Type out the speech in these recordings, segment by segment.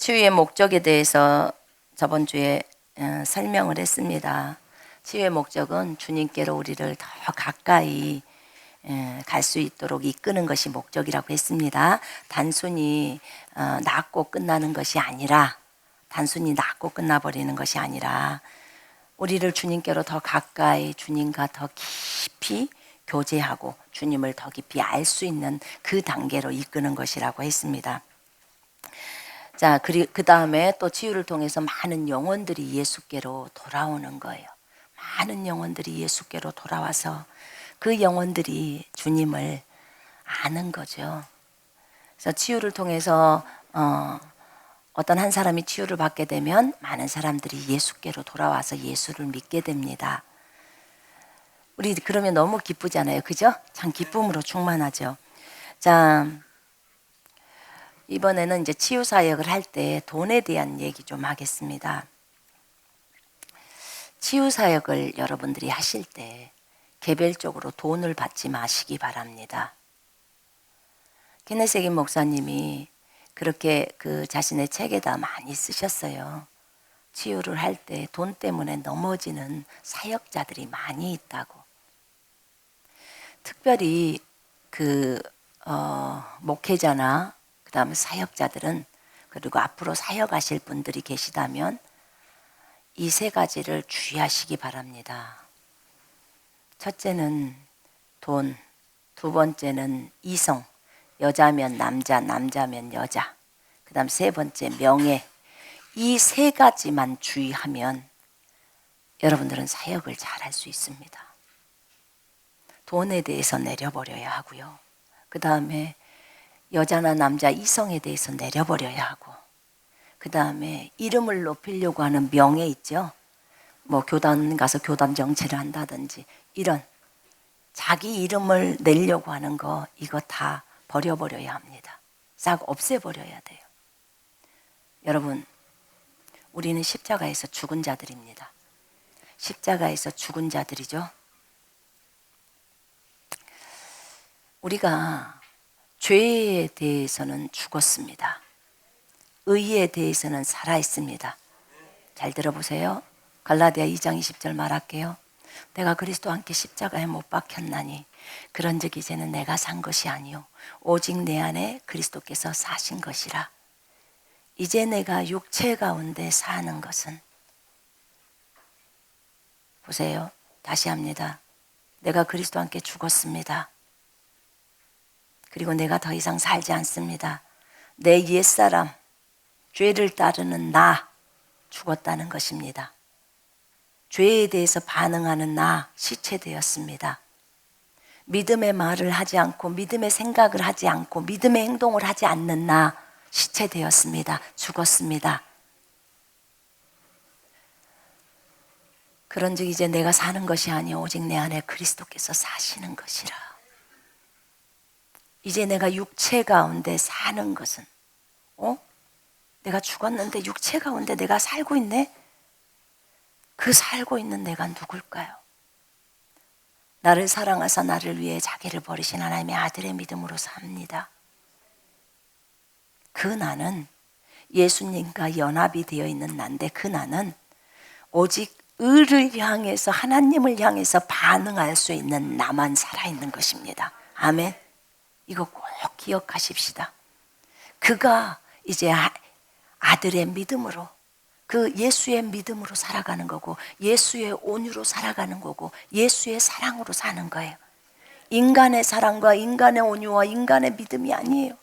치유의 목적에 대해서 저번 주에 설명을 했습니다. 치유의 목적은 주님께로 우리를 더 가까이 갈 수 있도록 이끄는 것이 목적이라고 했습니다. 단순히 낫고 끝나는 것이 아니라, 단순히 낫고 끝나버리는 것이 아니라 우리를 주님께로 더 가까이, 주님과 더 깊이 교제하고 주님을 더 깊이 알 수 있는 그 단계로 이끄는 것이라고 했습니다. 자, 그 다음에 또 치유를 통해서 많은 영혼들이 예수께로 돌아오는 거예요. 많은 영혼들이 예수께로 돌아와서 그 영혼들이 주님을 아는 거죠. 그래서 치유를 통해서 어떤 한 사람이 치유를 받게 되면 많은 사람들이 예수께로 돌아와서 예수를 믿게 됩니다. 우리 그러면 너무 기쁘잖아요. 그죠? 참 기쁨으로 충만하죠. 자, 이번에는 이제 치유 사역을 할 때 돈에 대한 얘기 좀 하겠습니다. 치유 사역을 여러분들이 하실 때 개별적으로 돈을 받지 마시기 바랍니다. 케네세긴 목사님이 그렇게 그 자신의 책에다 많이 쓰셨어요. 치유를 할 때 돈 때문에 넘어지는 사역자들이 많이 있다고. 특별히 그 목회자나 그 다음에 사역자들은, 그리고 앞으로 사역하실 분들이 계시다면 이 세 가지를 주의하시기 바랍니다. 첫째는 돈, 두 번째는 이성, 여자면 남자, 남자면 여자, 그 다음 세 번째 명예. 이 세 가지만 주의하면 여러분들은 사역을 잘 할 수 있습니다. 돈에 대해서 내려버려야 하고요. 그 다음에 여자나 남자, 이성에 대해서 내려버려야 하고, 그 다음에 이름을 높이려고 하는 명예 있죠. 뭐 교단 가서 교단 정치를 한다든지 이런 자기 이름을 내려고 하는 거, 이거 다 버려버려야 합니다. 싹 없애버려야 돼요. 여러분, 우리는 십자가에서 죽은 자들입니다. 십자가에서 죽은 자들이죠. 우리가 죄에 대해서는 죽었습니다. 의에 대해서는 살아있습니다. 잘 들어보세요. 갈라디아 2장 20절 말할게요. 내가 그리스도와 함께 십자가에 못 박혔나니 그런즉 이제는 내가 산 것이 아니요 오직 내 안에 그리스도께서 사신 것이라. 이제 내가 육체 가운데 사는 것은, 보세요. 다시 합니다. 내가 그리스도와 함께 죽었습니다. 그리고 내가 더 이상 살지 않습니다. 내 옛사람, 죄를 따르는 나, 죽었다는 것입니다. 죄에 대해서 반응하는 나, 시체되었습니다. 믿음의 말을 하지 않고, 믿음의 생각을 하지 않고, 믿음의 행동을 하지 않는 나, 시체되었습니다. 죽었습니다. 그런즉 이제 내가 사는 것이 아니오 오직 내 안에 그리스도께서 사시는 것이라. 이제 내가 육체 가운데 사는 것은, 내가 죽었는데 육체 가운데 내가 살고 있네? 그 살고 있는 내가 누굴까요? 나를 사랑하사 나를 위해 자기를 버리신 하나님의 아들의 믿음으로 삽니다. 그 나는 예수님과 연합이 되어 있는 나인데, 그 나는 오직 의를 향해서, 하나님을 향해서 반응할 수 있는 나만 살아있는 것입니다. 아멘. 이거 꼭 기억하십시다. 그가 이제 아들의 믿음으로, 그 예수의 믿음으로 살아가는 거고, 예수의 온유로 살아가는 거고, 예수의 사랑으로 사는 거예요. 인간의 사랑과 인간의 온유와 인간의 믿음이 아니에요.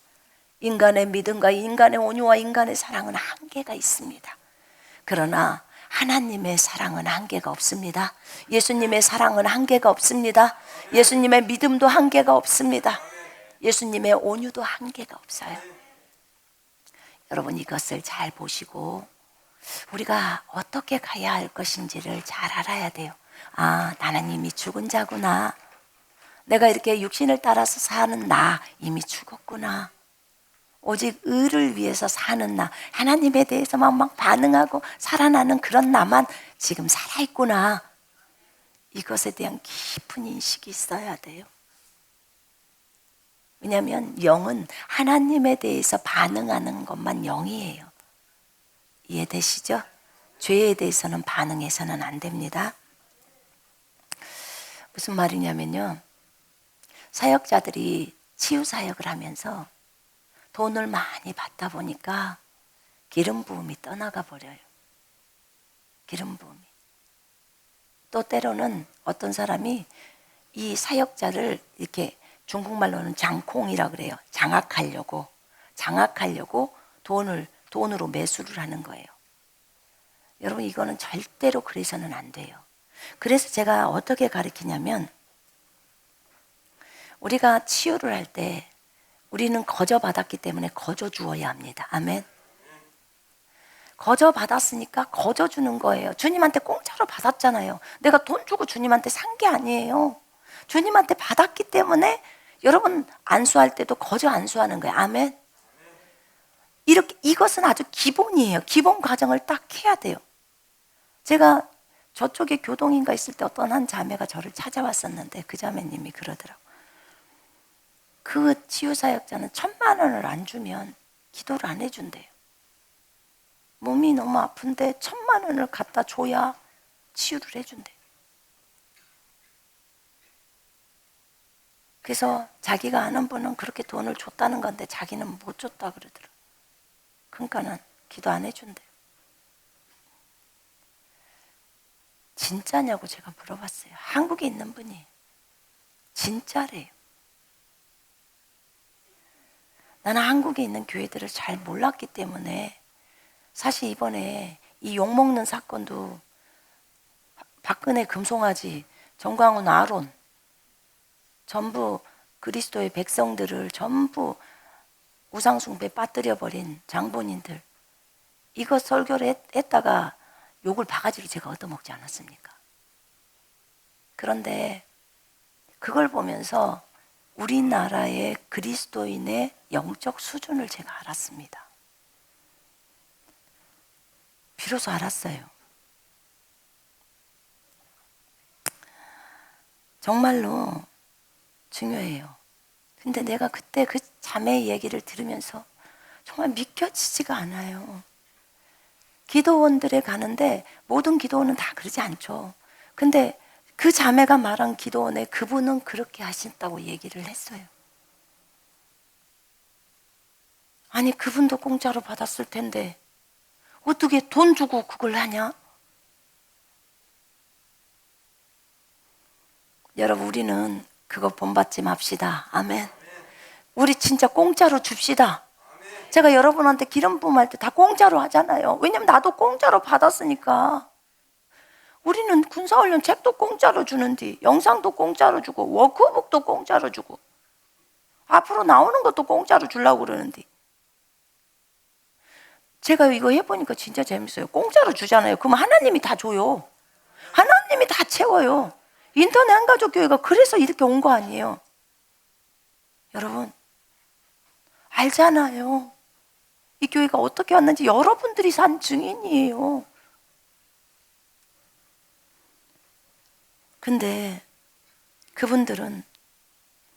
인간의 믿음과 인간의 온유와 인간의 사랑은 한계가 있습니다. 그러나 하나님의 사랑은 한계가 없습니다. 예수님의 사랑은 한계가 없습니다. 예수님의 믿음도 한계가 없습니다. 예수님의 온유도 한계가 없어요. 여러분, 이것을 잘 보시고 우리가 어떻게 가야 할 것인지를 잘 알아야 돼요. 아, 나는 이미 죽은 자구나. 내가 이렇게 육신을 따라서 사는 나 이미 죽었구나. 오직 의를 위해서 사는 나, 하나님에 대해서만 막 반응하고 살아나는 그런 나만 지금 살아있구나. 이것에 대한 깊은 인식이 있어야 돼요. 왜냐하면 영은 하나님에 대해서 반응하는 것만 영이에요. 이해되시죠? 죄에 대해서는 반응해서는 안 됩니다. 무슨 말이냐면요, 사역자들이 치유 사역을 하면서 돈을 많이 받다 보니까 기름 부음이 떠나가 버려요. 기름 부음이. 또 때로는 어떤 사람이 이 사역자를 이렇게 중국말로는 장콩이라 그래요. 장악하려고 돈으로 매수를 하는 거예요. 여러분, 이거는 절대로 그래서는 안 돼요. 그래서 제가 어떻게 가르치냐면, 우리가 치유를 할 때 우리는 거저 받았기 때문에 거저 주어야 합니다. 아멘. 거저 받았으니까 거저 주는 거예요. 주님한테 공짜로 받았잖아요. 내가 돈 주고 주님한테 산 게 아니에요. 주님한테 받았기 때문에 여러분 안수할 때도 거저 안수하는 거예요. 아멘. 이렇게, 이것은 아주 기본이에요. 기본 과정을 딱 해야 돼요. 제가 저쪽에 교동인가 있을 때 어떤 한 자매가 저를 찾아왔었는데 그 자매님이 그러더라고요. 그 치유사역자는 1,000,000원을 안 주면 기도를 안 해준대요. 몸이 너무 아픈데 1,000,000원을 갖다 줘야 치유를 해준대요. 그래서 자기가 아는 분은 그렇게 돈을 줬다는 건데 자기는 못 줬다 그러더라고요. 그러니까는 기도 안 해준대요. 진짜냐고 제가 물어봤어요. 한국에 있는 분이 진짜래요. 나는 한국에 있는 교회들을 잘 몰랐기 때문에 사실 이번에 이 욕먹는 사건도 박근혜 금송아지, 정광훈 아론 전부 그리스도의 백성들을 전부 우상숭배에 빠뜨려버린 장본인들, 이거 설교를 했다가 욕을 바가지로 제가 얻어먹지 않았습니까? 그런데 그걸 보면서 우리나라의 그리스도인의 영적 수준을 제가 알았습니다. 비로소 알았어요. 정말로 중요해요. 근데 내가 그때 그 자매의 얘기를 들으면서 정말 믿겨지지가 않아요. 기도원들에 가는데 모든 기도원은 다 그러지 않죠. 근데 그 자매가 말한 기도원에 그분은 그렇게 하신다고 얘기를 했어요. 아니, 그분도 공짜로 받았을 텐데 어떻게 돈 주고 그걸 하냐? 여러분, 우리는 그거 본받지 맙시다. 아멘. 우리 진짜 공짜로 줍시다. 제가 여러분한테 기름 부음할 때 다 공짜로 하잖아요. 왜냐면 나도 공짜로 받았으니까. 우리는 군사훈련 책도 공짜로 주는데, 영상도 공짜로 주고, 워크북도 공짜로 주고, 앞으로 나오는 것도 공짜로 주려고 그러는데, 제가 이거 해보니까 진짜 재밌어요. 공짜로 주잖아요. 그럼 하나님이 다 줘요. 하나님이 다 채워요. 인터넷 한가족교회가 그래서 이렇게 온 거 아니에요. 여러분, 알잖아요. 이 교회가 어떻게 왔는지 여러분들이 산 증인이에요. 근데 그분들은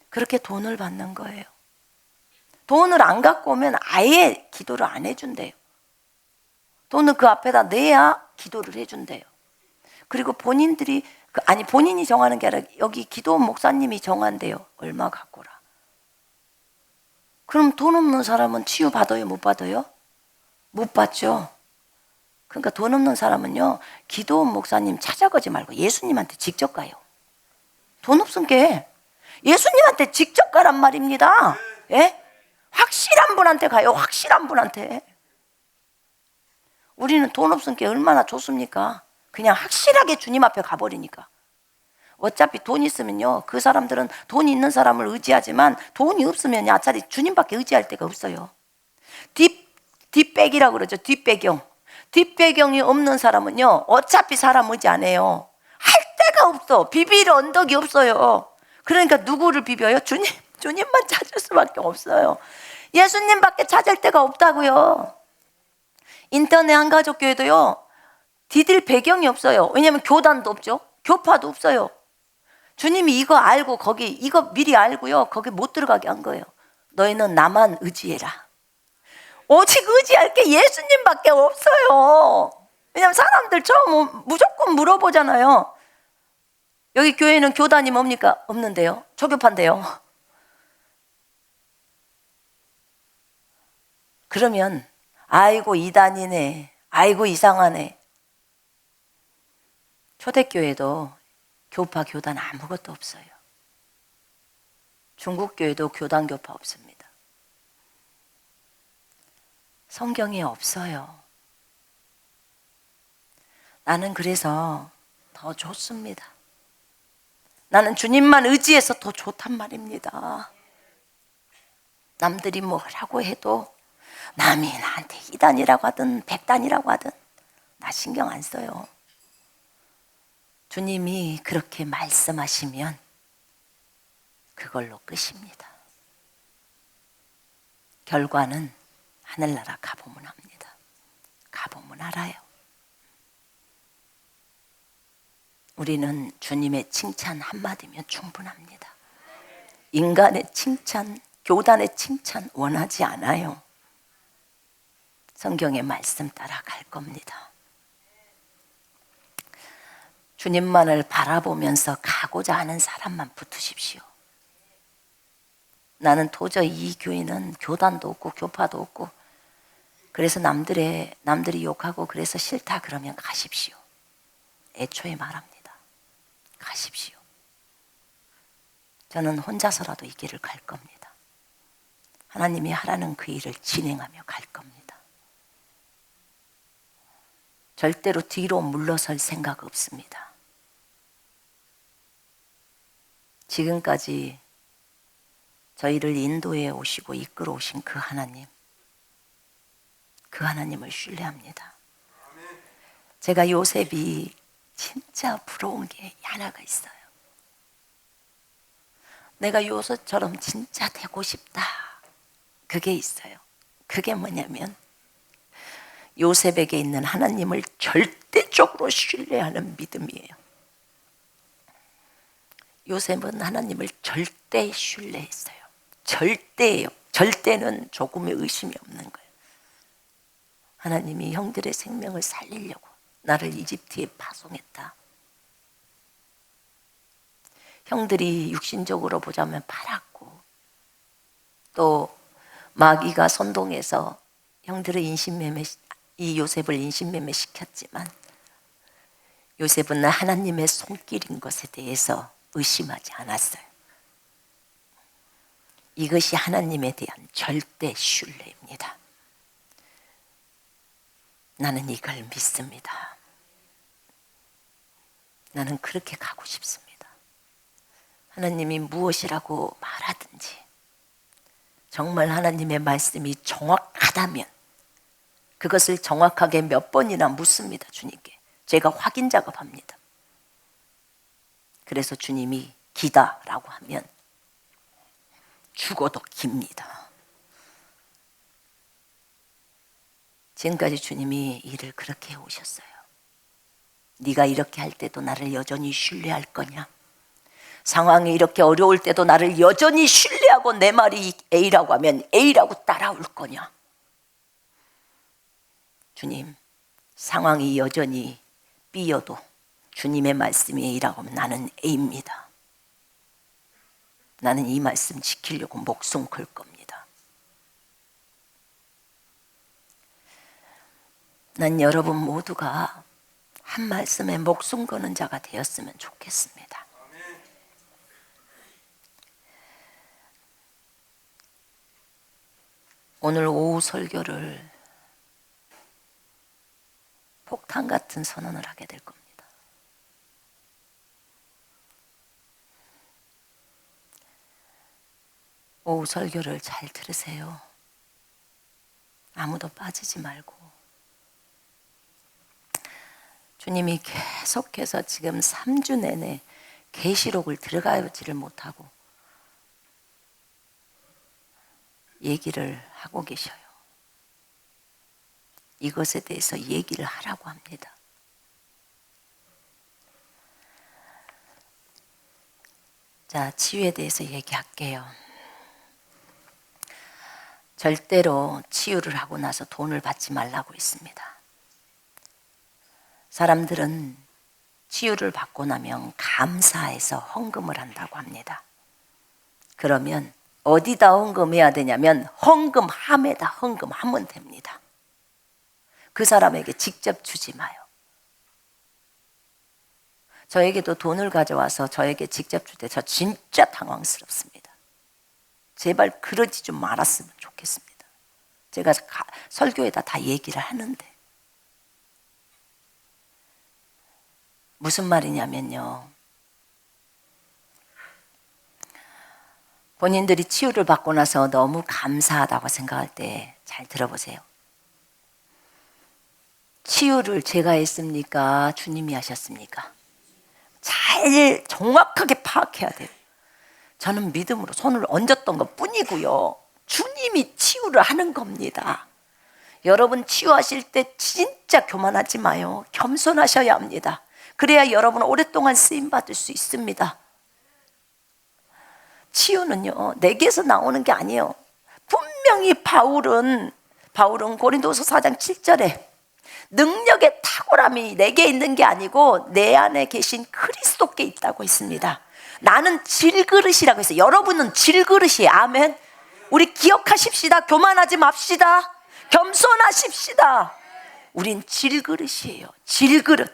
그렇게 돈을 받는 거예요. 돈을 안 갖고 오면 아예 기도를 안 해준대요. 돈을 그 앞에다 내야 기도를 해준대요. 그리고 본인들이 본인이 정하는 게 아니라 여기 기도원 목사님이 정한대요. 얼마 갖고라. 그럼 돈 없는 사람은 치유 받아요? 못 받아요? 못 받죠. 그러니까 돈 없는 사람은요, 기도원 목사님 찾아가지 말고 예수님한테 직접 가요. 돈 없으니까 예수님한테 직접 가란 말입니다. 예? 확실한 분한테 가요. 확실한 분한테. 우리는 돈 없으니까 얼마나 좋습니까? 그냥 확실하게 주님 앞에 가버리니까. 어차피 돈 있으면요, 그 사람들은 돈 있는 사람을 의지하지만 돈이 없으면 아차리 주님밖에 의지할 데가 없어요. 뒷배기라고 그러죠. 뒷배경. 뒷배경이 없는 사람은요, 어차피 사람 의지 안 해요. 할 데가 없어. 비빌 언덕이 없어요. 그러니까 누구를 비벼요? 주님만 찾을 수밖에 없어요. 예수님밖에 찾을 데가 없다고요. 인터넷 한가족교회도요, 디딜 배경이 없어요. 왜냐하면 교단도 없죠. 교파도 없어요. 주님이 이거 알고 이거 미리 알고요, 거기 못 들어가게 한 거예요. 너희는 나만 의지해라. 오직 의지할 게 예수님밖에 없어요. 왜냐하면 사람들 처음 무조건 물어보잖아요. 여기 교회는 교단이 뭡니까? 없는데요. 초교파인데요. 그러면 아이고 이단이네, 아이고 이상하네. 초대교회도 교파 교단 아무것도 없어요. 중국교회도 교단 교파 없습니다. 성경에 없어요. 나는 그래서 더 좋습니다. 나는 주님만 의지해서 더 좋단 말입니다. 남들이 뭐라고 해도 남이 나한테 이단이라고 하든 백단이라고 하든 나 신경 안 써요. 주님이 그렇게 말씀하시면 그걸로 끝입니다. 결과는 하늘나라 가보면 합니다. 가보면 알아요. 우리는 주님의 칭찬 한마디면 충분합니다. 인간의 칭찬, 교단의 칭찬 원하지 않아요. 성경의 말씀 따라 갈 겁니다. 주님만을 바라보면서 가고자 하는 사람만 붙으십시오. 나는 도저히 이 교회는 교단도 없고 교파도 없고 그래서 남들이 욕하고 그래서 싫다 그러면 가십시오. 애초에 말합니다. 가십시오. 저는 혼자서라도 이 길을 갈 겁니다. 하나님이 하라는 그 일을 진행하며 갈 겁니다. 절대로 뒤로 물러설 생각 없습니다. 지금까지 저희를 인도해 오시고 이끌어 오신 그 하나님, 그 하나님을 신뢰합니다. 제가 요셉이 진짜 부러운 게 하나가 있어요. 내가 요셉처럼 진짜 되고 싶다. 그게 있어요. 그게 뭐냐면 요셉에게 있는 하나님을 절대적으로 신뢰하는 믿음이에요. 요셉은 하나님을 절대 신뢰했어요. 절대예요. 절대는 조금의 의심이 없는 거예요. 하나님이 형들의 생명을 살리려고 나를 이집트에 파송했다. 형들이 육신적으로 보자면 팔았고 또 마귀가 선동해서 형들을 이 요셉을 인신매매 시켰지만 요셉은 하나님의 손길인 것에 대해서 의심하지 않았어요. 이것이 하나님에 대한 절대 신뢰입니다. 나는 이걸 믿습니다. 나는 그렇게 가고 싶습니다. 하나님이 무엇이라고 말하든지 정말 하나님의 말씀이 정확하다면 그것을 정확하게 몇 번이나 묻습니다. 주님께. 제가 확인 작업합니다. 그래서 주님이 기다라고 하면 죽어도 깁니다. 지금까지 주님이 일을 그렇게 해오셨어요. 네가 이렇게 할 때도 나를 여전히 신뢰할 거냐? 상황이 이렇게 어려울 때도 나를 여전히 신뢰하고 내 말이 A라고 하면 A라고 따라올 거냐? 주님, 상황이 여전히 B여도 주님의 말씀이 A라고 하면 나는 A입니다. 나는 이 말씀 지키려고 목숨 걸 겁니다. 난 여러분 모두가 한 말씀에 목숨 거는 자가 되었으면 좋겠습니다. 오늘 오후 설교를 폭탄 같은 선언을 하게 될 겁니다. 오후 설교를 잘 들으세요. 아무도 빠지지 말고. 주님이 계속해서 지금 3주 내내 계시록을 들어가지를 못하고 얘기를 하고 계셔요. 이것에 대해서 얘기를 하라고 합니다. 자, 치유에 대해서 얘기할게요. 절대로 치유를 하고 나서 돈을 받지 말라고 했습니다. 사람들은 치유를 받고 나면 감사해서 헌금을 한다고 합니다. 그러면 어디다 헌금해야 되냐면 헌금함에다 헌금하면 됩니다. 그 사람에게 직접 주지 마요. 저에게도 돈을 가져와서 저에게 직접 줄 때 저 진짜 당황스럽습니다. 제발 그러지 좀 말았으면 좋겠습니다. 제가 설교에다 다 얘기를 하는데 무슨 말이냐면요, 본인들이 치유를 받고 나서 너무 감사하다고 생각할 때 잘 들어보세요. 치유를 제가 했습니까? 주님이 하셨습니까? 잘 정확하게 파악해야 돼요. 저는 믿음으로 손을 얹었던 것 뿐이고요, 주님이 치유를 하는 겁니다. 여러분 치유하실 때 진짜 교만하지 마요. 겸손하셔야 합니다. 그래야 여러분 오랫동안 쓰임받을 수 있습니다. 치유는요, 내게서 나오는 게 아니에요. 분명히 바울은 고린도서 4장 7절에 능력의 탁월함이 내게 있는 게 아니고 내 안에 계신 그리스도께 있다고 했습니다. 나는 질그릇이라고 했어요. 여러분은 질그릇이에요. 아멘. 우리 기억하십시다. 교만하지 맙시다. 겸손하십시다. 우린 질그릇이에요. 질그릇.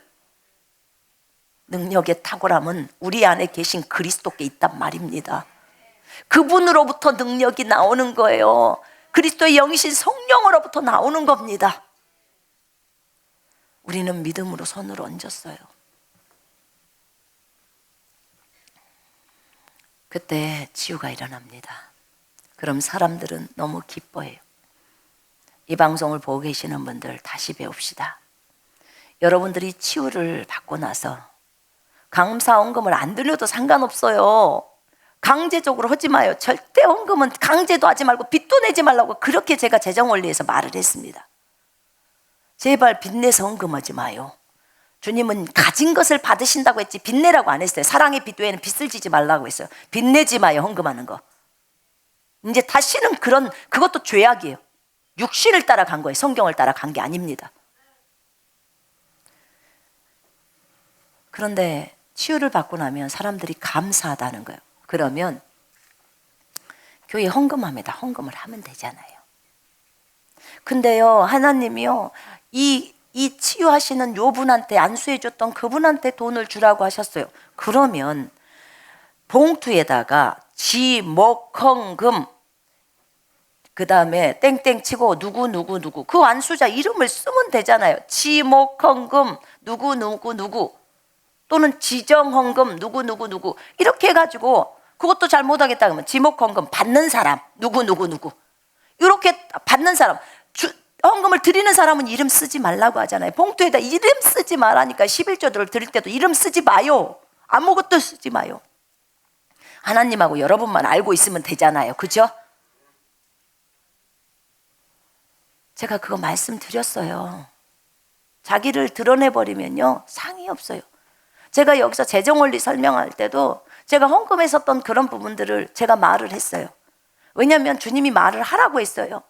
능력의 탁월함은 우리 안에 계신 그리스도께 있단 말입니다. 그분으로부터 능력이 나오는 거예요. 그리스도의 영이신 성령으로부터 나오는 겁니다. 우리는 믿음으로 손을 얹었어요. 그때 치유가 일어납니다. 그럼 사람들은 너무 기뻐해요. 이 방송을 보고 계시는 분들 다시 배웁시다. 여러분들이 치유를 받고 나서 감사 헌금을 안 드려도 상관없어요. 강제적으로 하지 마요. 절대 헌금은 강제도 하지 말고 빚도 내지 말라고 그렇게 제가 재정원리에서 말을 했습니다. 제발 빚내서 헌금하지 마요. 주님은 가진 것을 받으신다고 했지 빚내라고 안 했어요. 사랑의 빚 외에는 빚을 지지 말라고 했어요. 빚내지 마요, 헌금하는 거. 이제 다시는 그것도 죄악이에요. 육신을 따라간 거예요. 성경을 따라간 게 아닙니다. 그런데 치유를 받고 나면 사람들이 감사하다는 거예요. 그러면 교회 헌금함에다 헌금을 하면 되잖아요. 근데요, 하나님이요, 이 치유하시는 요 분한테 안수해 줬던 그분한테 돈을 주라고 하셨어요. 그러면 봉투에다가 지목헌금 그 다음에 땡땡 치고 누구 그 안수자 이름을 쓰면 되잖아요. 지목헌금 누구 또는 지정헌금 누구 이렇게 해가지고, 그것도 잘 못하겠다 그러면 지목헌금 받는 사람 누구 이렇게 받는 사람, 헌금을 드리는 사람은 이름 쓰지 말라고 하잖아요. 봉투에다 이름 쓰지 말라니까. 11조를 드릴 때도 이름 쓰지 마요. 아무것도 쓰지 마요. 하나님하고 여러분만 알고 있으면 되잖아요. 그죠? 제가 그거 말씀드렸어요. 자기를 드러내버리면요, 상이 없어요. 제가 여기서 재정원리 설명할 때도 제가 헌금했었던 그런 부분들을 제가 말을 했어요. 왜냐하면 주님이 말을 하라고 했어요.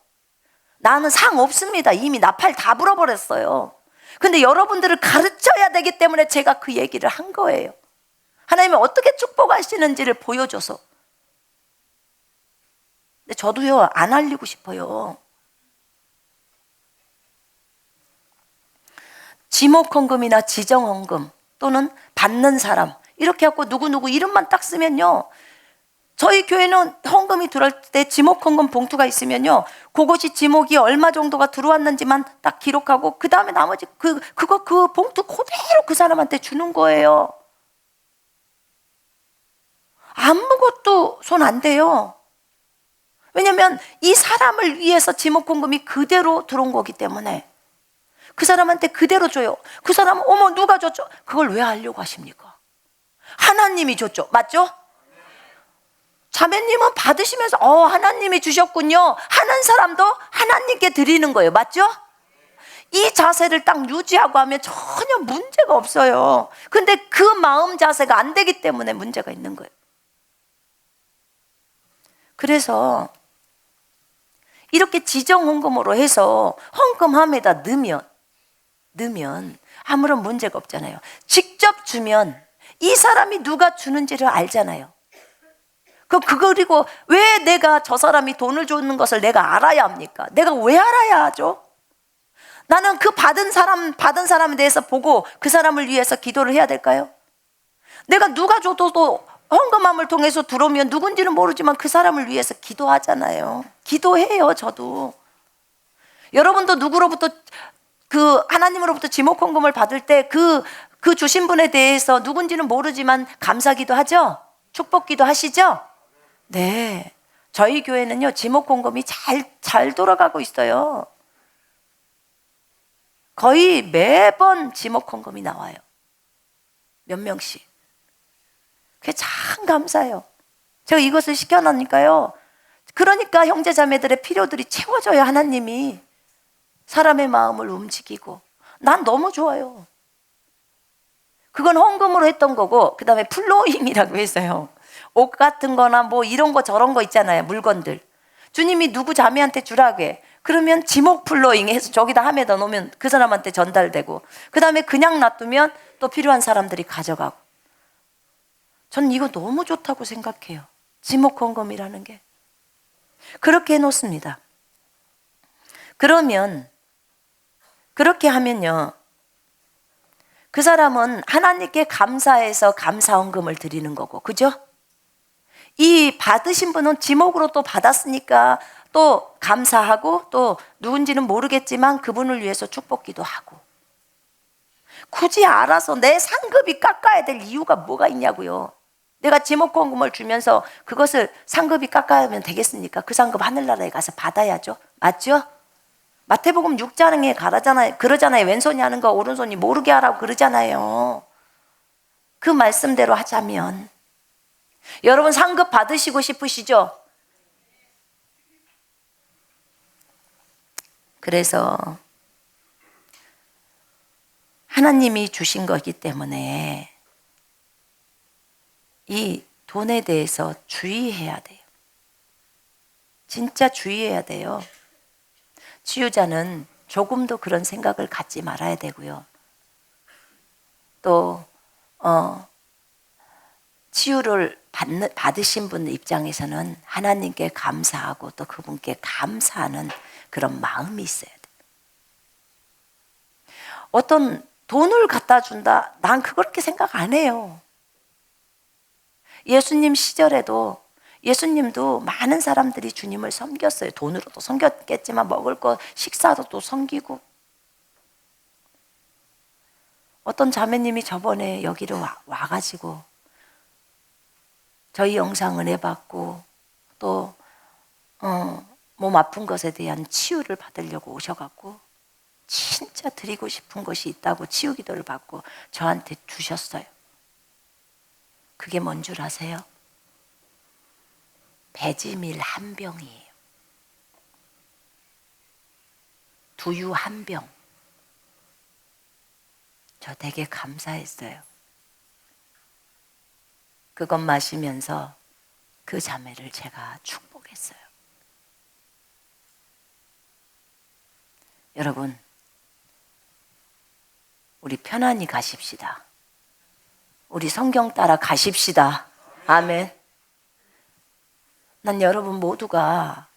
나는 상 없습니다. 이미 나팔 다 불어버렸어요. 근데 여러분들을 가르쳐야 되기 때문에 제가 그 얘기를 한 거예요. 하나님이 어떻게 축복하시는지를 보여줘서. 근데 저도요, 안 알리고 싶어요. 지목헌금이나 지정헌금 또는 받는 사람 이렇게 하고 누구 이름만 딱 쓰면요, 저희 교회는 헌금이 들어올 때 지목헌금 봉투가 있으면요, 그것이 지목이 얼마 정도가 들어왔는지만 딱 기록하고 그 다음에 나머지 그 봉투 그대로 그 사람한테 주는 거예요. 아무것도 손 안 대요. 왜냐하면 이 사람을 위해서 지목헌금이 그대로 들어온 거기 때문에 그 사람한테 그대로 줘요. 그 사람은 어머 누가 줬죠? 그걸 왜 하려고 하십니까? 하나님이 줬죠. 맞죠? 자매님은 받으시면서 하나님이 주셨군요 하는 사람도 하나님께 드리는 거예요. 맞죠? 이 자세를 딱 유지하고 하면 전혀 문제가 없어요. 근데 그 마음 자세가 안 되기 때문에 문제가 있는 거예요. 그래서 이렇게 지정 헌금으로 해서 헌금함에다 넣으면 아무런 문제가 없잖아요. 직접 주면 이 사람이 누가 주는지를 알잖아요. 그리고 왜 내가 저 사람이 돈을 주는 것을 내가 알아야 합니까? 내가 왜 알아야 하죠? 나는 그 받은 사람에 대해서 보고 그 사람을 위해서 기도를 해야 될까요? 내가 누가 줘도 또 헌금함을 통해서 들어오면 누군지는 모르지만 그 사람을 위해서 기도하잖아요. 기도해요, 저도. 여러분도 누구로부터 하나님으로부터 지목 헌금을 받을 때 그 주신 분에 대해서 누군지는 모르지만 감사기도 하죠? 축복기도 하시죠? 네. 저희 교회는요, 지목 헌금이 잘 돌아가고 있어요. 거의 매번 지목 헌금이 나와요. 몇 명씩. 그게 참 감사해요. 제가 이것을 시켜놨으니까요. 그러니까 형제자매들의 필요들이 채워져야 하나님이 사람의 마음을 움직이고, 난 너무 좋아요. 그건 헌금으로 했던 거고, 그 다음에 플로잉이라고 했어요. 옷 같은 거나 뭐 이런 거 저런 거 있잖아요, 물건들. 주님이 누구 자매한테 주라고 해. 그러면 지목 플로잉 해서 저기다 함에다 놓으면 그 사람한테 전달되고, 그 다음에 그냥 놔두면 또 필요한 사람들이 가져가고. 전 이거 너무 좋다고 생각해요. 지목 헌금이라는 게. 그렇게 해놓습니다. 그러면 그렇게 하면요, 그 사람은 하나님께 감사해서 감사 헌금을 드리는 거고, 그죠? 이 받으신 분은 지목으로 또 받았으니까 또 감사하고, 또 누군지는 모르겠지만 그분을 위해서 축복기도 하고. 굳이 알아서 내 상급이 깎아야 될 이유가 뭐가 있냐고요. 내가 지목 헌금을 주면서 그것을 상급이 깎아야면 되겠습니까? 그 상급 하늘나라에 가서 받아야죠. 맞죠? 마태복음 6장에 그러잖아요. 왼손이 하는 거 오른손이 모르게 하라고 그러잖아요. 그 말씀대로 하자면, 여러분 상급 받으시고 싶으시죠? 그래서 하나님이 주신 거기 때문에 이 돈에 대해서 주의해야 돼요. 진짜 주의해야 돼요. 치유자는 조금도 그런 생각을 갖지 말아야 되고요. 또 치유를 받으신 분 입장에서는 하나님께 감사하고 또 그분께 감사하는 그런 마음이 있어야 돼요. 어떤 돈을 갖다 준다, 난 그렇게 생각 안 해요. 예수님 시절에도 예수님도 많은 사람들이 주님을 섬겼어요. 돈으로도 섬겼겠지만 먹을 거 식사도 또 섬기고. 어떤 자매님이 저번에 여기로 와가지고 저희 영상 은혜 받고 또 몸 아픈 것에 대한 치유를 받으려고 오셔갖고 진짜 드리고 싶은 것이 있다고 치유 기도를 받고 저한테 주셨어요. 그게 뭔 줄 아세요? 배지밀 한 병이에요. 두유 한 병. 저 되게 감사했어요. 그것 마시면서 그 자매를 제가 축복했어요. 여러분, 우리 편안히 가십시다. 우리 성경 따라 가십시다. 아멘. 난 여러분 모두가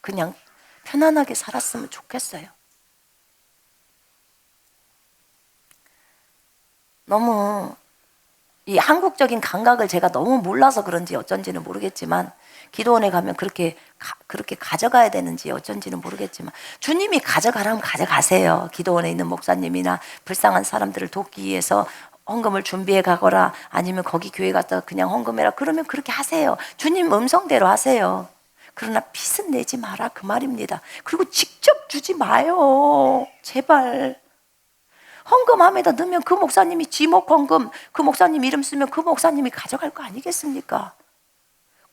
그냥 편안하게 살았으면 좋겠어요. 너무 이 한국적인 감각을 제가 너무 몰라서 그런지 어쩐지는 모르겠지만, 기도원에 가면 그렇게 가져가야 되는지 어쩐지는 모르겠지만, 주님이 가져가라면 가져가세요. 기도원에 있는 목사님이나 불쌍한 사람들을 돕기 위해서 헌금을 준비해 가거라, 아니면 거기 교회 갔다가 그냥 헌금해라, 그러면 그렇게 하세요. 주님 음성대로 하세요. 그러나 빚은 내지 마라, 그 말입니다. 그리고 직접 주지 마요, 제발. 헌금함에다 넣으면 그 목사님이 지목 헌금, 그 목사님 이름 쓰면 그 목사님이 가져갈 거 아니겠습니까?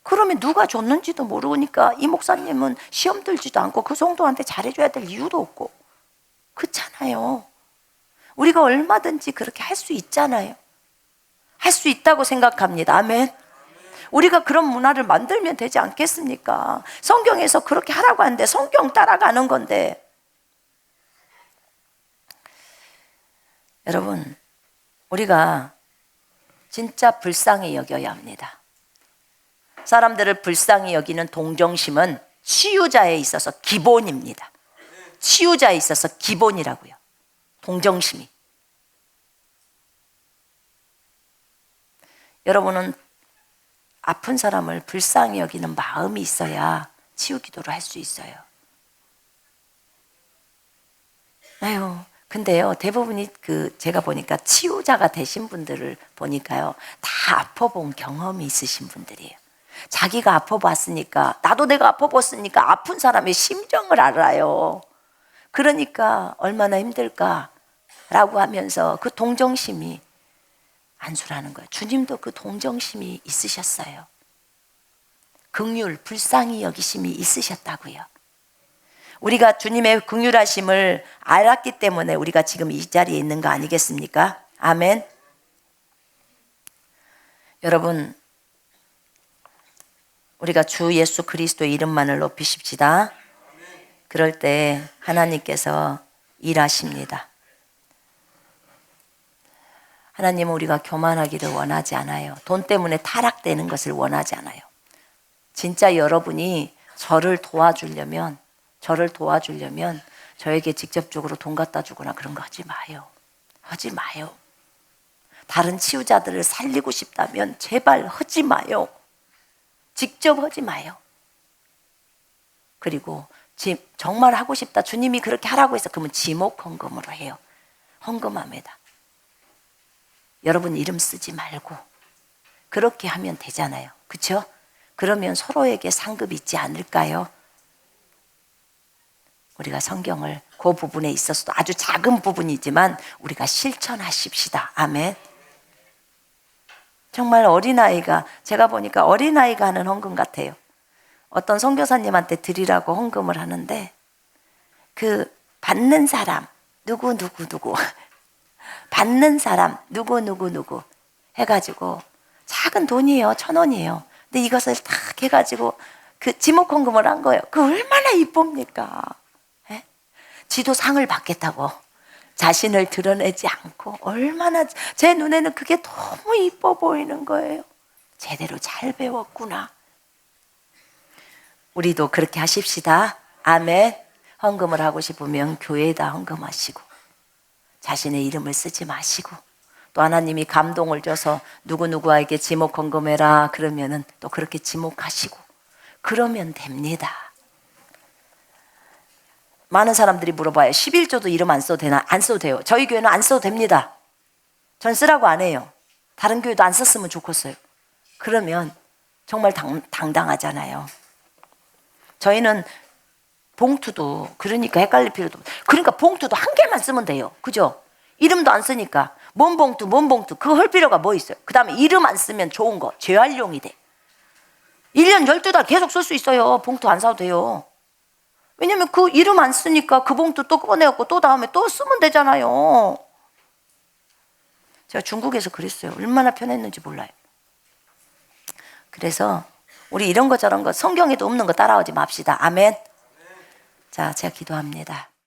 그러면 누가 줬는지도 모르니까 이 목사님은 시험 들지도 않고 그 성도한테 잘해줘야 될 이유도 없고, 그렇잖아요. 우리가 얼마든지 그렇게 할 수 있잖아요. 할 수 있다고 생각합니다. 아멘. 우리가 그런 문화를 만들면 되지 않겠습니까? 성경에서 그렇게 하라고 하는데 성경 따라가는 건데. 여러분, 우리가 진짜 불쌍히 여겨야 합니다. 사람들을 불쌍히 여기는 동정심은 치유자에 있어서 기본입니다. 치유자에 있어서 기본이라고요. 동정심이. 여러분은 아픈 사람을 불쌍히 여기는 마음이 있어야 치유 기도를 할 수 있어요. 아유, 근데요, 대부분이 제가 보니까 치유자가 되신 분들을 보니까요, 다 아파본 경험이 있으신 분들이에요. 자기가 아파봤으니까, 나도 내가 아파봤으니까 아픈 사람의 심정을 알아요. 그러니까 얼마나 힘들까라고 하면서 그 동정심이 안수라는 거예요. 주님도 그 동정심이 있으셨어요. 긍휼, 불쌍히 여기심이 있으셨다고요. 우리가 주님의 긍휼하심을 알았기 때문에 우리가 지금 이 자리에 있는 거 아니겠습니까? 아멘. 여러분, 우리가 주 예수 그리스도의 이름만을 높이십시다. 그럴 때 하나님께서 일하십니다. 하나님은 우리가 교만하기를 원하지 않아요. 돈 때문에 타락되는 것을 원하지 않아요. 진짜 여러분이 저를 도와주려면 저에게 직접적으로 돈 갖다 주거나 그런 거 하지 마요. 하지 마요. 다른 치유자들을 살리고 싶다면 제발 하지 마요. 직접 하지 마요. 그리고 정말 하고 싶다. 주님이 그렇게 하라고 해서 그러면 지목 헌금으로 해요. 헌금합니다. 여러분 이름 쓰지 말고 그렇게 하면 되잖아요. 그렇죠? 그러면 서로에게 상급이 있지 않을까요? 우리가 성경을 그 부분에 있어서도 아주 작은 부분이지만 우리가 실천하십시다. 아멘. 정말 어린아이가, 제가 보니까 어린아이가 하는 헌금 같아요. 어떤 선교사님한테 드리라고 헌금을 하는데 그 받는 사람 누구 받는 사람 누구 해가지고 작은 돈이에요. 1,000원이에요. 근데 이것을 딱 해가지고 그 지목 헌금을 한 거예요. 그 얼마나 이쁩니까? 예? 지도 상을 받겠다고 자신을 드러내지 않고 얼마나, 제 눈에는 그게 너무 이뻐 보이는 거예요. 제대로 잘 배웠구나. 우리도 그렇게 하십시다. 아멘. 헌금을 하고 싶으면 교회에다 헌금하시고 자신의 이름을 쓰지 마시고, 또 하나님이 감동을 줘서 누구누구에게 지목 헌금해라 그러면은 또 그렇게 지목하시고 그러면 됩니다. 많은 사람들이 물어봐요. 11조도 이름 안 써도 되나? 안 써도 돼요. 저희 교회는 안 써도 됩니다. 전 쓰라고 안 해요. 다른 교회도 안 썼으면 좋겠어요. 그러면 정말 당당하잖아요. 저희는 봉투도 그러니까 헷갈릴 필요도 없어요. 그러니까 봉투도 한 개만 쓰면 돼요. 그죠? 이름도 안 쓰니까 뭔 봉투 그거 할 필요가 뭐 있어요? 그 다음에 이름 안 쓰면 좋은 거 재활용이 돼. 1년 12달 계속 쓸 수 있어요. 봉투 안 사도 돼요. 왜냐면 그 이름 안 쓰니까 그 봉투 또 꺼내갖고 또 다음에 또 쓰면 되잖아요. 제가 중국에서 그랬어요. 얼마나 편했는지 몰라요. 그래서 우리 이런 거 저런 거 성경에도 없는 거 따라오지 맙시다. 아멘. 자, 제가 기도합니다.